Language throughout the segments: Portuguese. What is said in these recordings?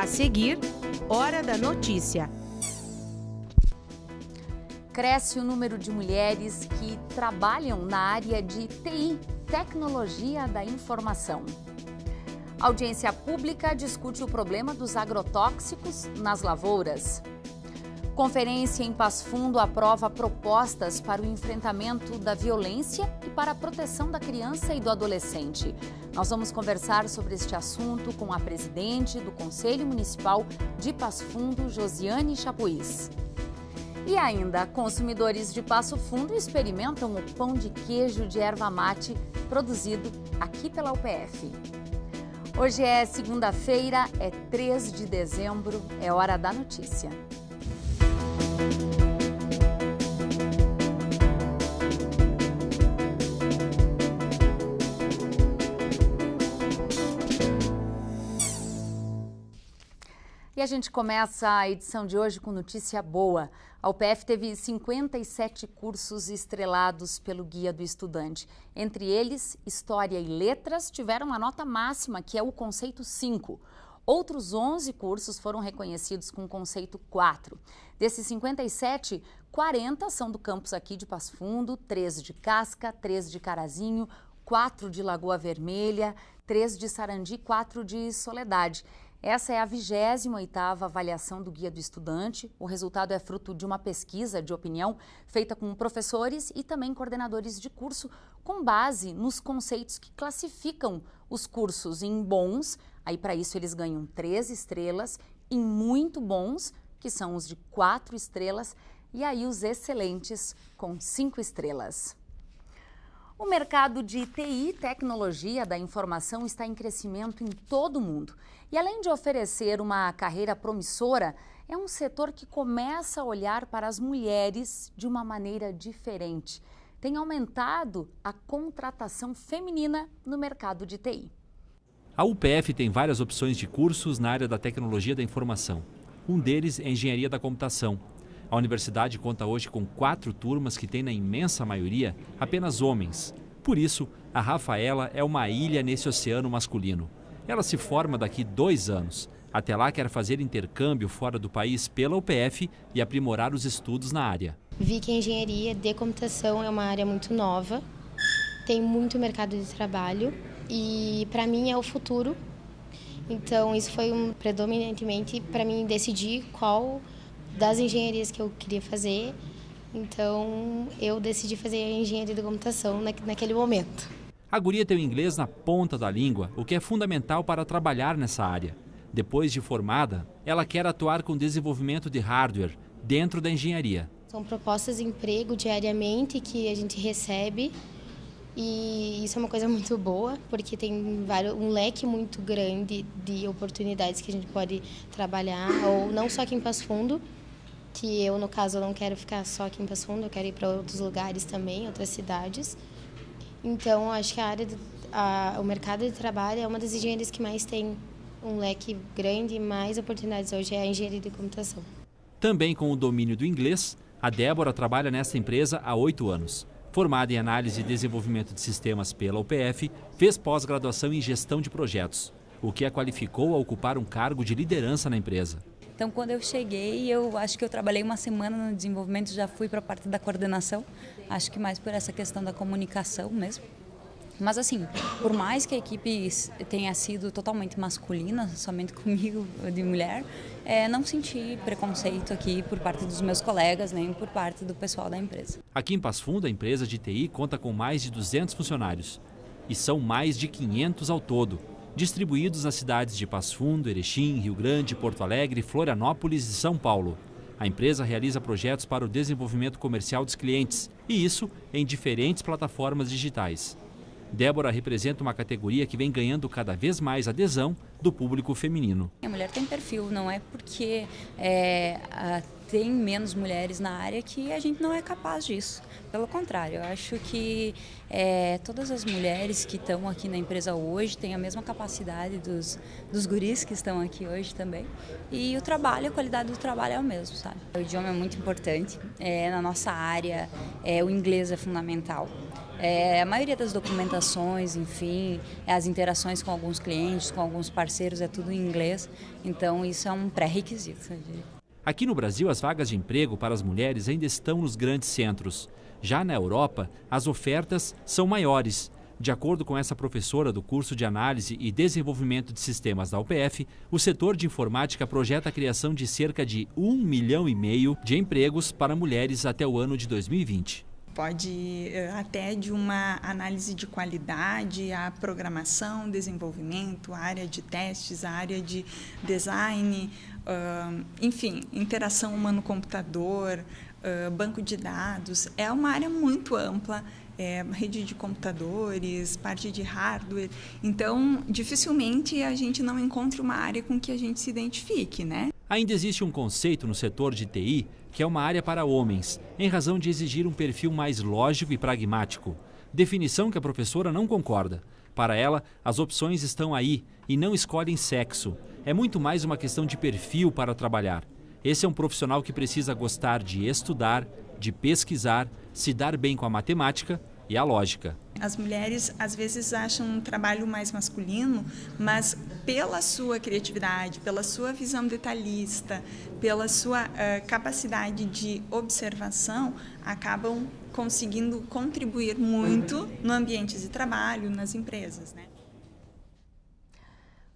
A seguir, Hora da Notícia. Cresce o número de mulheres que trabalham na área de TI, Tecnologia da Informação. A audiência pública discute o problema dos agrotóxicos nas lavouras. Conferência em Passo Fundo aprova propostas para o enfrentamento da violência e para a proteção da criança e do adolescente. Nós vamos conversar sobre este assunto com a presidente do Conselho Municipal de Passo Fundo, Josiane Chapuis. E ainda, consumidores de Passo Fundo experimentam o pão de queijo de erva mate produzido aqui pela UPF. Hoje é segunda-feira, é 3 de dezembro, é hora da notícia. E a gente começa a edição de hoje com notícia boa. A UPF teve 57 cursos estrelados pelo Guia do Estudante. Entre eles, História e Letras tiveram a nota máxima, que é o conceito 5. Outros 11 cursos foram reconhecidos com o conceito 4. Desses 57, 40 são do campus aqui de Passo Fundo, 3 de Casca, 3 de Carazinho, 4 de Lagoa Vermelha, 3 de Sarandi, 4 de Soledade. Essa é a 28ª avaliação do Guia do Estudante. O resultado é fruto de uma pesquisa de opinião feita com professores e também coordenadores de curso, com base nos conceitos que classificam os cursos em bons, aí para isso eles ganham 3 estrelas, em muito bons, que são os de 4 estrelas, e aí os excelentes com 5 estrelas. O mercado de TI, Tecnologia da Informação, está em crescimento em todo o mundo. E além de oferecer uma carreira promissora, é um setor que começa a olhar para as mulheres de uma maneira diferente. Tem aumentado a contratação feminina no mercado de TI. A UPF tem várias opções de cursos na área da tecnologia da informação. Um deles é Engenharia da Computação. A universidade conta hoje com 4 turmas que têm, na imensa maioria, apenas homens. Por isso, a Rafaela é uma ilha nesse oceano masculino. Ela se forma daqui 2 anos. Até lá quer fazer intercâmbio fora do país pela UPF e aprimorar os estudos na área. Vi que a engenharia de computação é uma área muito nova, tem muito mercado de trabalho e para mim é o futuro. Então isso foi predominantemente para mim decidir qual das engenharias que eu queria fazer. Então eu decidi fazer a engenharia de computação naquele momento. A guria tem o inglês na ponta da língua, o que é fundamental para trabalhar nessa área. Depois de formada, ela quer atuar com desenvolvimento de hardware dentro da engenharia. São propostas de emprego diariamente que a gente recebe e isso é uma coisa muito boa, porque tem um leque muito grande de oportunidades que a gente pode trabalhar, ou não só aqui em Passo Fundo, que eu, no caso, não quero ficar só aqui em Passo Fundo, eu quero ir para outros lugares também, outras cidades. Então, acho que o mercado de trabalho é uma das engenharias que mais tem um leque grande e mais oportunidades hoje, é a engenharia de computação. Também com o domínio do inglês, a Débora trabalha nessa empresa há 8 anos. Formada em análise e desenvolvimento de sistemas pela UPF, fez pós-graduação em gestão de projetos, o que a qualificou a ocupar um cargo de liderança na empresa. Então, quando eu cheguei, eu acho que eu trabalhei uma semana no desenvolvimento, já fui para a parte da coordenação, acho que mais por essa questão da comunicação mesmo. Mas assim, por mais que a equipe tenha sido totalmente masculina, somente comigo de mulher, não senti preconceito aqui por parte dos meus colegas, nem por parte do pessoal da empresa. Aqui em Passo Fundo, a empresa de TI conta com mais de 200 funcionários. E são mais de 500 ao todo, distribuídos nas cidades de Passo Fundo, Erechim, Rio Grande, Porto Alegre, Florianópolis e São Paulo. A empresa realiza projetos para o desenvolvimento comercial dos clientes, e isso em diferentes plataformas digitais. Débora representa uma categoria que vem ganhando cada vez mais adesão do público feminino. A mulher tem perfil, não é porque tem menos mulheres na área que a gente não é capaz disso. Pelo contrário, eu acho que todas as mulheres que estão aqui na empresa hoje têm a mesma capacidade dos guris que estão aqui hoje também. E o trabalho, a qualidade do trabalho é o mesmo, sabe? O idioma é muito importante. Na nossa área, o inglês é fundamental. A maioria das documentações, enfim, as interações com alguns clientes, com alguns parceiros, é tudo em inglês. Então, isso é um pré-requisito. Aqui no Brasil, as vagas de emprego para as mulheres ainda estão nos grandes centros. Já na Europa, as ofertas são maiores. De acordo com essa professora do curso de Análise e Desenvolvimento de Sistemas da UPF, o setor de informática projeta a criação de cerca de 1,5 milhão de empregos para mulheres até o ano de 2020. Pode ir até de uma análise de qualidade, a programação, desenvolvimento, a área de testes, a área de design, enfim, interação humano-computador, banco de dados. É uma área muito ampla, rede de computadores, parte de hardware. Então, dificilmente a gente não encontra uma área com que a gente se identifique, né? Ainda existe um conceito no setor de TI que é uma área para homens, em razão de exigir um perfil mais lógico e pragmático. Definição que a professora não concorda. Para ela, as opções estão aí e não escolhem sexo. É muito mais uma questão de perfil para trabalhar. Esse é um profissional que precisa gostar de estudar, de pesquisar, se dar bem com a matemática e a lógica. As mulheres às vezes acham um trabalho mais masculino, mas pela sua criatividade, pela sua visão detalhista, pela sua capacidade de observação, acabam conseguindo contribuir muito no ambiente de trabalho, nas empresas, né?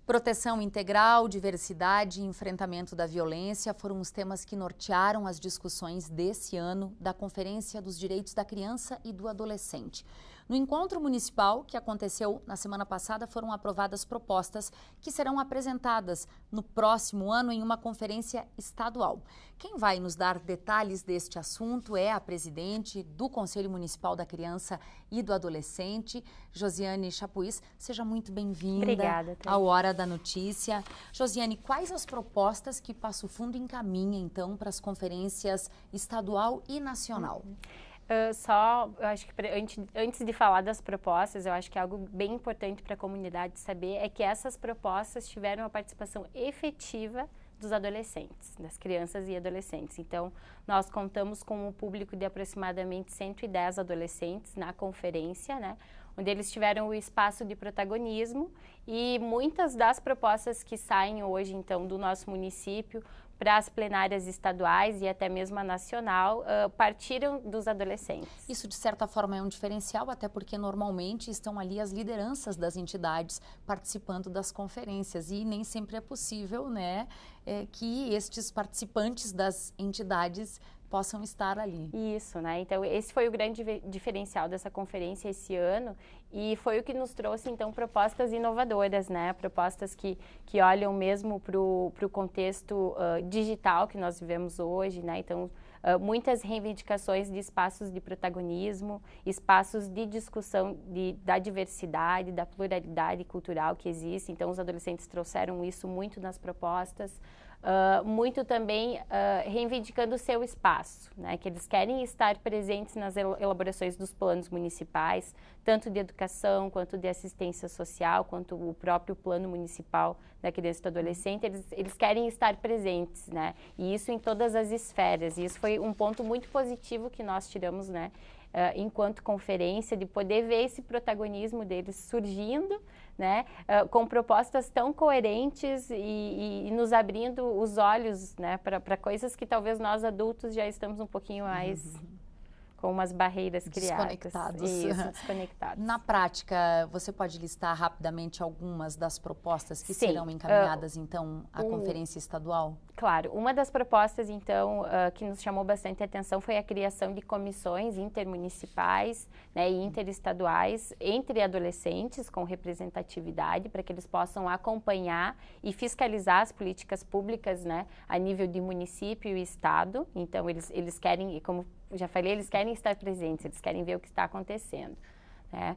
Proteção integral, diversidade e enfrentamento da violência foram os temas que nortearam as discussões desse ano da Conferência dos Direitos da Criança e do Adolescente. No encontro municipal, que aconteceu na semana passada, foram aprovadas propostas que serão apresentadas no próximo ano em uma conferência estadual. Quem vai nos dar detalhes deste assunto é a presidente do Conselho Municipal da Criança e do Adolescente, Josiane Chapuis. Seja muito bem-vinda ao Hora da Notícia. Josiane, quais as propostas que Passo Fundo encaminha, então, para as conferências estadual e nacional? Eu acho que antes de falar das propostas, eu acho que algo bem importante para a comunidade saber é que essas propostas tiveram a participação efetiva dos adolescentes, das crianças e adolescentes. Então, nós contamos com um público de aproximadamente 110 adolescentes na conferência, né, onde eles tiveram o espaço de protagonismo, e muitas das propostas que saem hoje, então, do nosso município para as plenárias estaduais e até mesmo a nacional, partiram dos adolescentes. Isso, de certa forma, é um diferencial, até porque normalmente estão ali as lideranças das entidades participando das conferências, e nem sempre é possível, né, que estes participantes das entidades possam estar ali. Isso, né? Então, esse foi o grande diferencial dessa conferência esse ano, e foi o que nos trouxe, então, propostas inovadoras, né? Propostas que olham mesmo para o contexto digital que nós vivemos hoje, né? Então, muitas reivindicações de espaços de protagonismo, espaços de discussão da diversidade, da pluralidade cultural que existe. Então, os adolescentes trouxeram isso muito nas propostas. Muito também reivindicando o seu espaço, né? Que eles querem estar presentes nas elaborações dos planos municipais, tanto de educação, quanto de assistência social, quanto o próprio plano municipal da criança e do adolescente. Eles querem estar presentes, né? E isso em todas as esferas. E isso foi um ponto muito positivo que nós tiramos, né? Enquanto conferência, de poder ver esse protagonismo deles surgindo, né, com propostas tão coerentes e nos abrindo os olhos, né, para coisas que talvez nós adultos já estamos um pouquinho mais com umas barreiras criadas. Desconectados. Isso, desconectados. Na prática, você pode listar rapidamente algumas das propostas que serão encaminhadas, então, à conferência estadual? Claro. Uma das propostas, então, que nos chamou bastante atenção foi a criação de comissões intermunicipais, né, e interestaduais entre adolescentes com representatividade, para que eles possam acompanhar e fiscalizar as políticas públicas, né, a nível de município e estado. Então, eles querem, como já falei, eles querem estar presentes, eles querem ver o que está acontecendo. né?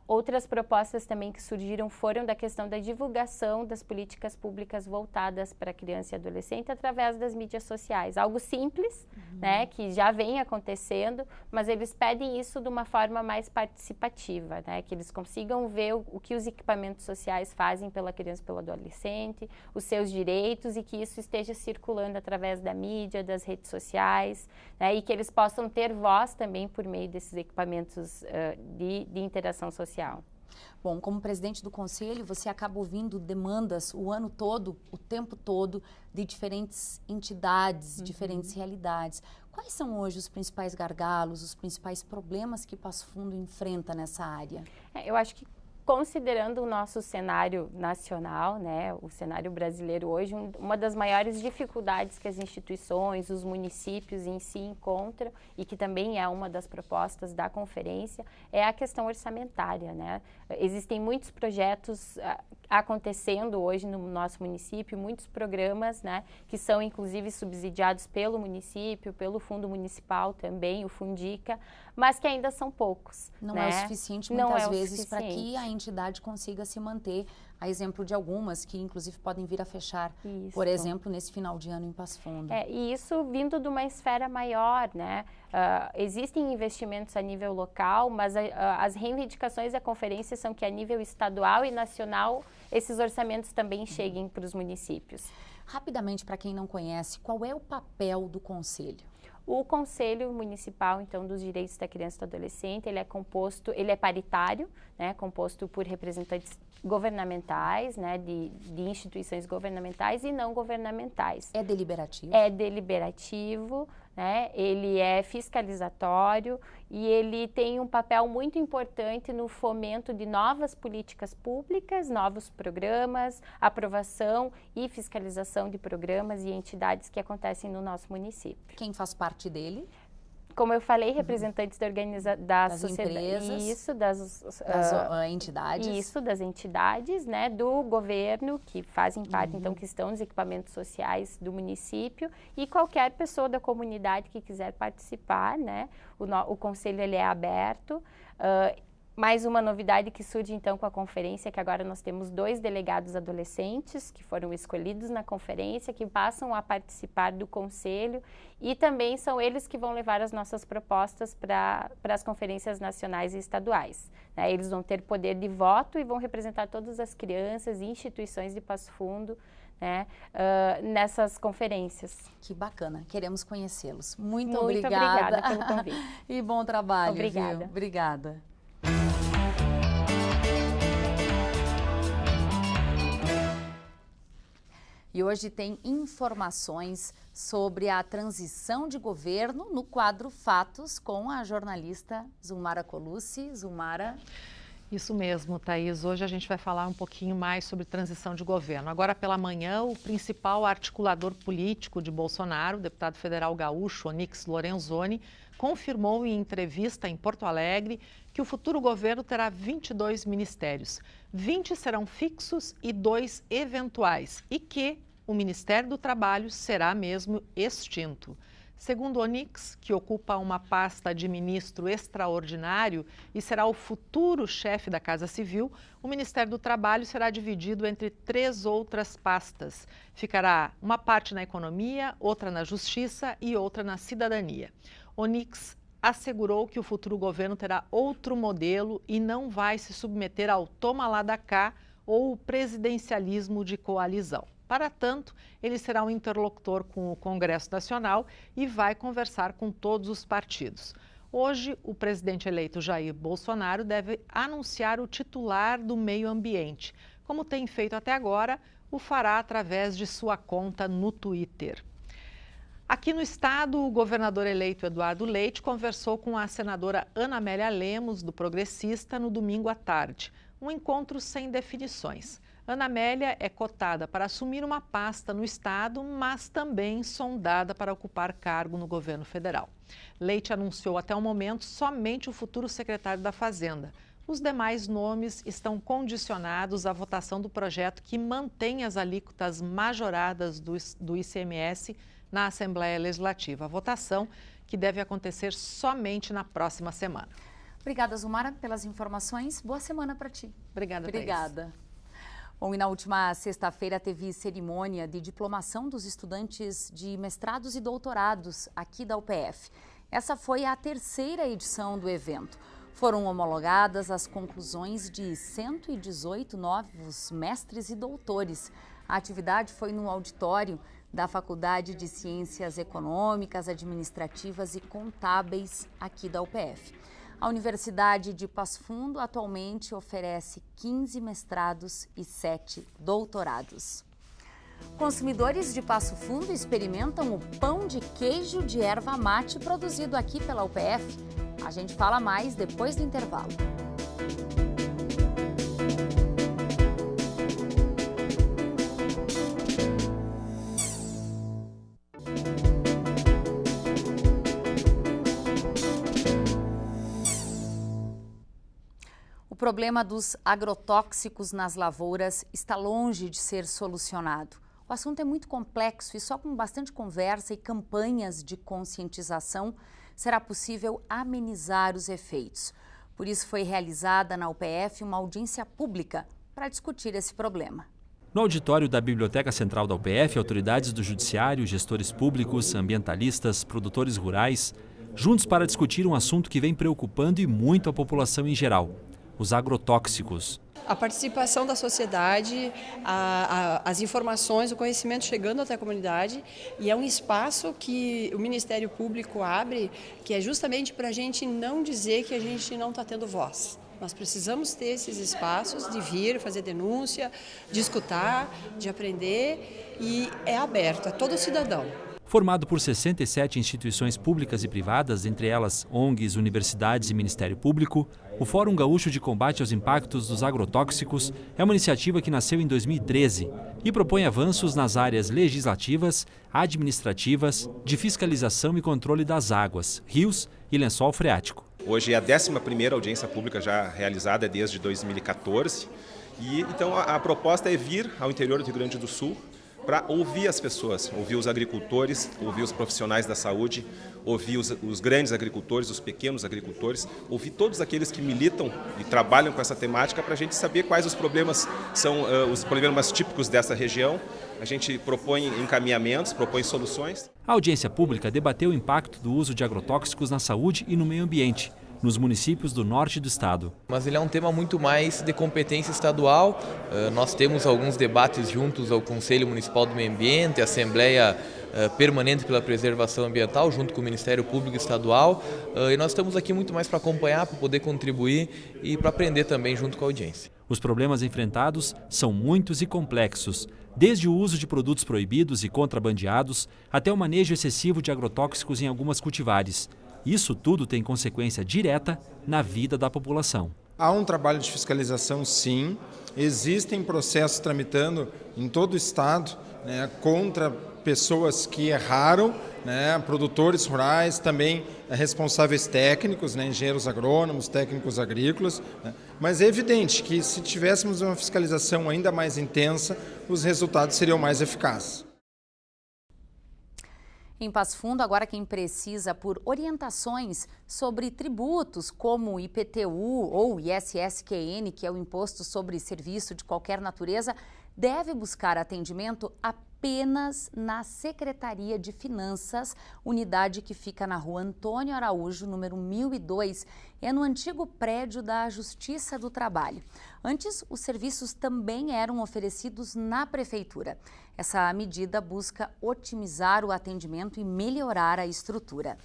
Outras propostas também que surgiram foram da questão da divulgação das políticas públicas voltadas para criança e adolescente através das mídias sociais. Algo simples, né, que já vem acontecendo, mas eles pedem isso de uma forma mais participativa, né, que eles consigam ver o que os equipamentos sociais fazem pela criança e pelo adolescente, os seus direitos, e que isso esteja circulando através da mídia, das redes sociais, né, e que eles possam ter voz também por meio desses equipamentos de interação social. Bom, como presidente do Conselho, você acaba ouvindo demandas o ano todo, o tempo todo, de diferentes entidades, diferentes realidades. Quais são hoje os principais gargalos, os principais problemas que Passo Fundo enfrenta nessa área? Eu acho que, considerando o nosso cenário nacional, né, o cenário brasileiro hoje, uma das maiores dificuldades que as instituições, os municípios em si encontram, e que também é uma das propostas da conferência, é a questão orçamentária, né? Existem muitos projetos acontecendo hoje no nosso município, muitos programas, né, que são inclusive subsidiados pelo município, pelo Fundo Municipal também, o Fundica, mas que ainda são poucos. Não né? é o suficiente muitas vezes para que a entidade consiga se manter, a exemplo de algumas que inclusive podem vir a fechar, por exemplo, nesse final de ano em Passo Fundo. E isso vindo de uma esfera maior, né? Existem investimentos a nível local, mas as reivindicações da conferência são que a nível estadual e nacional esses orçamentos também cheguem para os municípios. Rapidamente, para quem não conhece, qual é o papel do Conselho? O Conselho Municipal, então, dos Direitos da Criança e do Adolescente, ele é paritário, né, composto por representantes governamentais, né, de instituições governamentais e não governamentais. É deliberativo? É deliberativo, né, ele é fiscalizatório e ele tem um papel muito importante no fomento de novas políticas públicas, novos programas, aprovação e fiscalização de programas e entidades que acontecem no nosso município. Quem faz parte dele? Como eu falei, representantes das sociedade, empresas, isso, das entidades. Isso, das entidades, né, do governo, que fazem parte, então, que estão nos equipamentos sociais do município, e qualquer pessoa da comunidade que quiser participar, né, o conselho ele é aberto. Mais uma novidade que surge, então, com a conferência, que agora nós temos 2 delegados adolescentes que foram escolhidos na conferência, que passam a participar do conselho, e também são eles que vão levar as nossas propostas para as conferências nacionais e estaduais. Né? Eles vão ter poder de voto e vão representar todas as crianças e instituições de Passo Fundo, né, nessas conferências. Que bacana, queremos conhecê-los. Muito obrigada pelo convite. E bom trabalho. Obrigada. Viu? Obrigada. E hoje tem informações sobre a transição de governo no quadro Fatos com a jornalista Zulmara Colucci. Zulmara. Isso mesmo, Thaís. Hoje a gente vai falar um pouquinho mais sobre transição de governo. Agora pela manhã, o principal articulador político de Bolsonaro, o deputado federal gaúcho Onyx Lorenzoni, confirmou em entrevista em Porto Alegre que o futuro governo terá 22 ministérios. 20 serão fixos e 2 eventuais e que o Ministério do Trabalho será mesmo extinto. Segundo Onyx, que ocupa uma pasta de ministro extraordinário e será o futuro chefe da Casa Civil, o Ministério do Trabalho será dividido entre 3 outras pastas. Ficará uma parte na economia, outra na justiça e outra na cidadania. Onyx assegurou que o futuro governo terá outro modelo e não vai se submeter ao toma lá da cá ou o presidencialismo de coalizão. Para tanto, ele será um interlocutor com o Congresso Nacional e vai conversar com todos os partidos. Hoje, o presidente eleito Jair Bolsonaro deve anunciar o titular do meio ambiente. Como tem feito até agora, o fará através de sua conta no Twitter. Aqui no estado, o governador eleito Eduardo Leite conversou com a senadora Ana Amélia Lemos, do Progressista, no domingo à tarde. Um encontro sem definições. Ana Amélia é cotada para assumir uma pasta no estado, mas também sondada para ocupar cargo no governo federal. Leite anunciou até o momento somente o futuro secretário da Fazenda. Os demais nomes estão condicionados à votação do projeto que mantém as alíquotas majoradas do ICMS na Assembleia Legislativa. A votação que deve acontecer somente na próxima semana. Obrigada, Zumara, pelas informações. Boa semana para ti. Obrigada, Obrigada. Bom, e na última sexta-feira teve cerimônia de diplomação dos estudantes de mestrados e doutorados aqui da UPF. Essa foi a 3ª edição do evento. Foram homologadas as conclusões de 118 novos mestres e doutores. A atividade foi no auditório da Faculdade de Ciências Econômicas, Administrativas e Contábeis aqui da UPF. A Universidade de Passo Fundo atualmente oferece 15 mestrados e 7 doutorados. Consumidores de Passo Fundo experimentam o pão de queijo de erva mate produzido aqui pela UPF. A gente fala mais depois do intervalo. O problema dos agrotóxicos nas lavouras está longe de ser solucionado. O assunto é muito complexo e só com bastante conversa e campanhas de conscientização será possível amenizar os efeitos. Por isso foi realizada na UPF uma audiência pública para discutir esse problema. No auditório da Biblioteca Central da UPF, autoridades do Judiciário, gestores públicos, ambientalistas, produtores rurais, juntos para discutir um assunto que vem preocupando e muito a população em geral: os agrotóxicos. A participação da sociedade, as informações, o conhecimento chegando até a comunidade, e é um espaço que o Ministério Público abre, que é justamente para a gente não dizer que a gente não está tendo voz. Nós precisamos ter esses espaços de vir, fazer denúncia, de escutar, de aprender, e é aberto a todo cidadão. Formado por 67 instituições públicas e privadas, entre elas ONGs, universidades e Ministério Público, o Fórum Gaúcho de Combate aos Impactos dos Agrotóxicos é uma iniciativa que nasceu em 2013 e propõe avanços nas áreas legislativas, administrativas, de fiscalização e controle das águas, rios e lençol freático. Hoje é a 11ª audiência pública já realizada desde 2014 e então a proposta é vir ao interior do Rio Grande do Sul para ouvir as pessoas, ouvir os agricultores, ouvir os profissionais da saúde, ouvir os grandes agricultores, os pequenos agricultores, ouvir todos aqueles que militam e trabalham com essa temática para a gente saber quais os problemas são os problemas típicos dessa região. A gente propõe encaminhamentos, propõe soluções. A audiência pública debateu o impacto do uso de agrotóxicos na saúde e no meio ambiente, nos municípios do norte do estado. Mas ele é um tema muito mais de competência estadual. Nós temos alguns debates juntos ao Conselho Municipal do Meio Ambiente, a Assembleia Permanente pela Preservação Ambiental, junto com o Ministério Público Estadual. E nós estamos aqui muito mais para acompanhar, para poder contribuir e para aprender também junto com a audiência. Os problemas enfrentados são muitos e complexos, desde o uso de produtos proibidos e contrabandeados até o manejo excessivo de agrotóxicos em algumas cultivares. Isso tudo tem consequência direta na vida da população. Há um trabalho de fiscalização, sim. Existem processos tramitando em todo o estado, contra pessoas que erraram, produtores rurais, também responsáveis técnicos, engenheiros agrônomos, técnicos agrícolas. Mas é evidente que se tivéssemos uma fiscalização ainda mais intensa, os resultados seriam mais eficazes. Em Passo Fundo, agora quem precisa por orientações sobre tributos como IPTU ou ISSQN, que é o Imposto sobre Serviço de Qualquer Natureza, deve buscar atendimento apenas na Secretaria de Finanças, unidade que fica na Rua Antônio Araújo, número 1002, é no antigo prédio da Justiça do Trabalho. Antes, os serviços também eram oferecidos na Prefeitura. Essa medida busca otimizar o atendimento e melhorar a estrutura.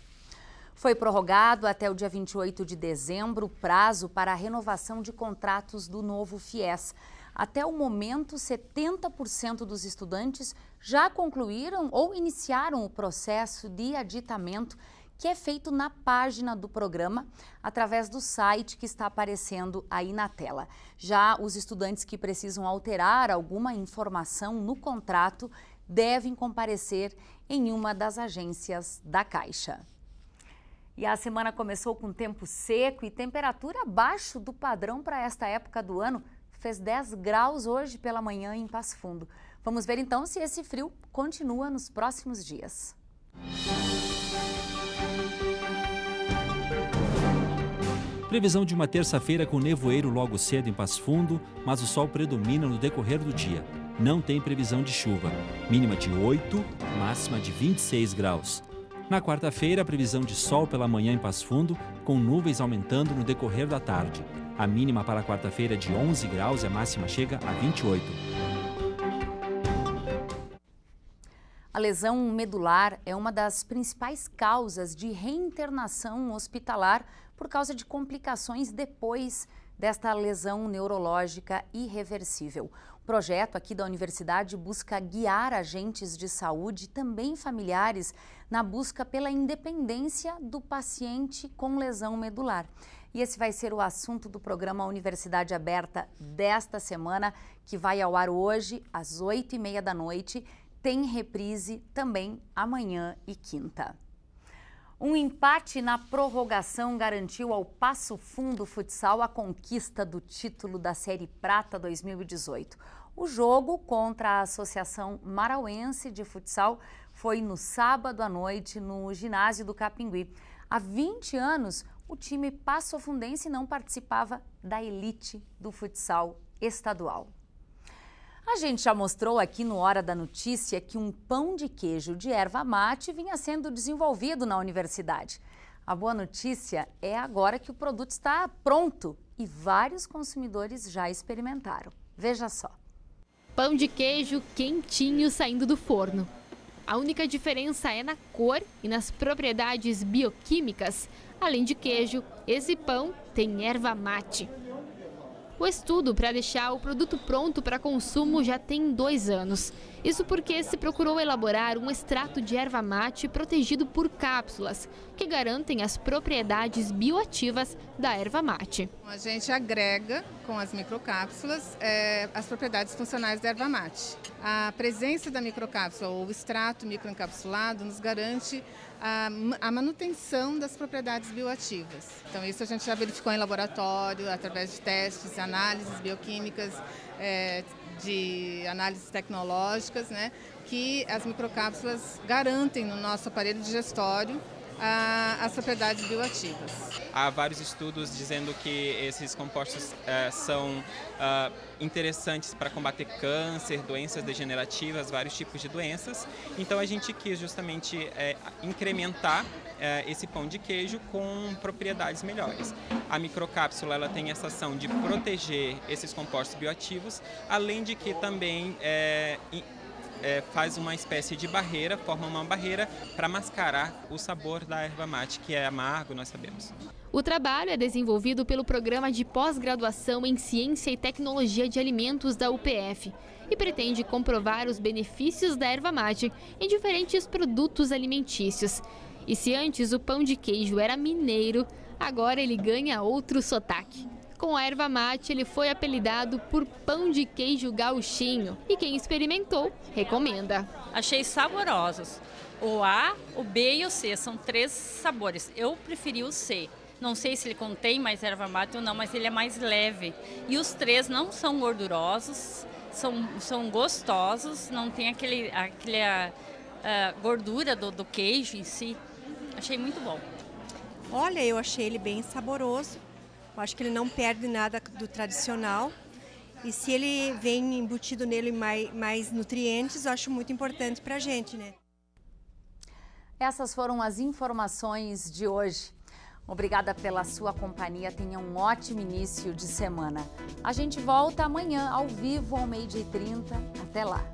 Foi prorrogado até o dia 28 de dezembro o prazo para a renovação de contratos do novo FIES. Até o momento, 70% dos estudantes já concluíram ou iniciaram o processo de aditamento, que é feito na página do programa, através do site que está aparecendo aí na tela. Já os estudantes que precisam alterar alguma informação no contrato devem comparecer em uma das agências da Caixa. E a semana começou com tempo seco e temperatura abaixo do padrão para esta época do ano. Fez 10 graus hoje pela manhã em Passo Fundo. Vamos ver então se esse frio continua nos próximos dias. Previsão de uma terça-feira com nevoeiro logo cedo em Passo Fundo, mas o sol predomina no decorrer do dia. Não tem previsão de chuva. Mínima de 8, máxima de 26 graus. Na quarta-feira, a previsão de sol pela manhã em Passo Fundo, com nuvens aumentando no decorrer da tarde. A mínima para a quarta-feira é de 11 graus e a máxima chega a 28. A lesão medular é uma das principais causas de reinternação hospitalar por causa de complicações depois desta lesão neurológica irreversível. O projeto aqui da universidade busca guiar agentes de saúde e também familiares na busca pela independência do paciente com lesão medular. E esse vai ser o assunto do programa Universidade Aberta desta semana, que vai ao ar hoje às 8h30 da noite. Tem reprise também amanhã e quinta. Um empate na prorrogação garantiu ao Passo Fundo Futsal a conquista do título da Série Prata 2018. O jogo contra a Associação Marauense de Futsal foi no sábado à noite no ginásio do Capingui. Há 20 anos, o time passofundense não participava da elite do futsal estadual. A gente já mostrou aqui no Hora da Notícia que um pão de queijo de erva mate vinha sendo desenvolvido na universidade. A boa notícia é agora que o produto está pronto e vários consumidores já experimentaram. Veja só. Pão de queijo quentinho saindo do forno. A única diferença é na cor e nas propriedades bioquímicas. Além de queijo, esse pão tem erva mate. O estudo para deixar o produto pronto para consumo já tem 2 anos. Isso porque se procurou elaborar um extrato de erva mate protegido por cápsulas, que garantem as propriedades bioativas da erva mate. A gente agrega com as microcápsulas as propriedades funcionais da erva mate. A presença da microcápsula ou o extrato microencapsulado nos garante a manutenção das propriedades bioativas. Então isso a gente já verificou em laboratório, através de testes, análises bioquímicas, de análises tecnológicas, né, que as microcápsulas garantem no nosso aparelho digestório as propriedades bioativas. Há vários estudos dizendo que esses compostos são interessantes para combater câncer, doenças degenerativas, vários tipos de doenças. Então a gente quis justamente incrementar esse pão de queijo com propriedades melhores. A microcápsula ela tem essa ação de proteger esses compostos bioativos, além de que também faz uma espécie de barreira, forma uma barreira para mascarar o sabor da erva mate, que é amargo, nós sabemos. O trabalho é desenvolvido pelo Programa de Pós-Graduação em Ciência e Tecnologia de Alimentos da UPF e pretende comprovar os benefícios da erva mate em diferentes produtos alimentícios. E se antes o pão de queijo era mineiro, agora ele ganha outro sotaque. Com a erva mate, ele foi apelidado por pão de queijo gauchinho e quem experimentou, recomenda. Achei saborosos. O A, o B e o C, são 3 sabores. Eu preferi o C. Não sei se ele contém mais erva mate ou não, mas ele é mais leve. E os 3 não são gordurosos, são gostosos, não tem aquela gordura do queijo em si. Achei muito bom. Olha, eu achei ele bem saboroso. Eu acho que ele não perde nada do tradicional. E se ele vem embutido nele mais nutrientes, eu acho muito importante para a gente, né? Essas foram as informações de hoje. Obrigada pela sua companhia. Tenha um ótimo início de semana. A gente volta amanhã ao vivo ao 12h30. Até lá.